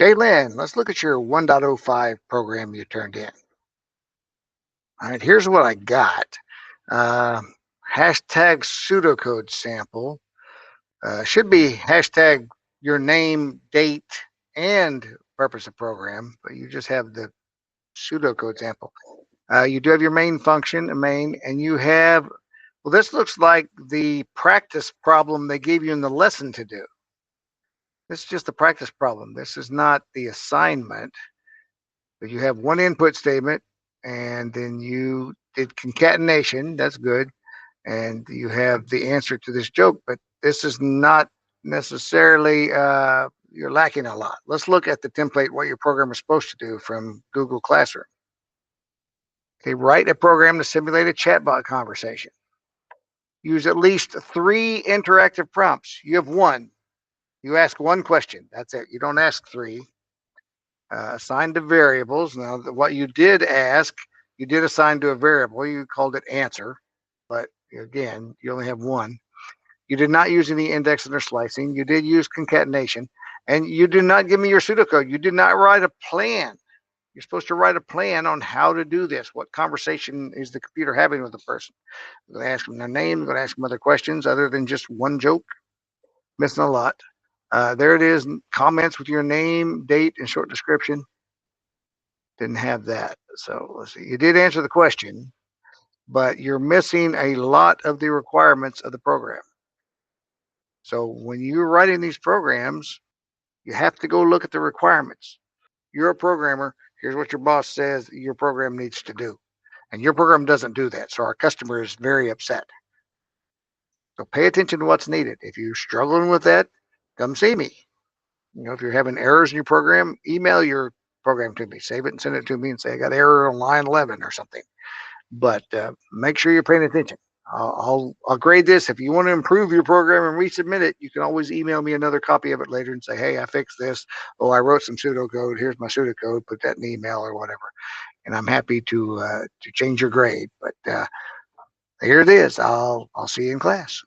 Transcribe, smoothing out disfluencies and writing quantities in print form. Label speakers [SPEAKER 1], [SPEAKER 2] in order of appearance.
[SPEAKER 1] Jaylynn, let's look at your 1.05 program you turned in. All right, here's what I got. Uh, hashtag pseudocode sample. Should be hashtag your name, date, and purpose of program, but you just have the pseudocode sample. You do have your main function, a main, and you have, well, this looks like the practice problem they gave you in the lesson to do. This is just the practice problem. This is not the assignment. But you have one input statement, and then you did concatenation. That's good. And you have the answer to this joke, but this is not necessarily, you're lacking a lot. Let's look at the template, what your program is supposed to do from Google Classroom. Okay, write a program to simulate a chatbot conversation. Use at least 3 interactive prompts. You have one. You ask one question. That's it. You don't ask 3. Assign to variables. Now, what you did ask, you did assign to a variable. You called it answer, but again, you only have one. You did not use any indexing or slicing. You did use concatenation, and you did not give me your pseudocode. You did not write a plan. You're supposed to write a plan on how to do this. What conversation is the computer having with the person? I'm going to ask them their name. I'm going to ask them other questions other than just one joke. Missing a lot. There it is. Comments with your name, date, and short description. Didn't have that. So let's see. You did answer the question, but you're missing a lot of the requirements of the program. So when you're writing these programs, you have to go look at the requirements. You're a programmer. Here's what your boss says your program needs to do. And your program doesn't do that. So our customer is very upset. So pay attention to what's needed. If you're struggling with that, come see me. If you're having errors in your program, email your program to me. Save it and send it to me and say, I got error on line 11 or something. But make sure you're paying attention. I'll grade this. If you want to improve your program and resubmit it, you can always email me another copy of it later and say, hey, I fixed this. Oh, I wrote some pseudocode. Here's my pseudocode. Put that in the email or whatever. And I'm happy to change your grade. But here it is. I'll see you in class.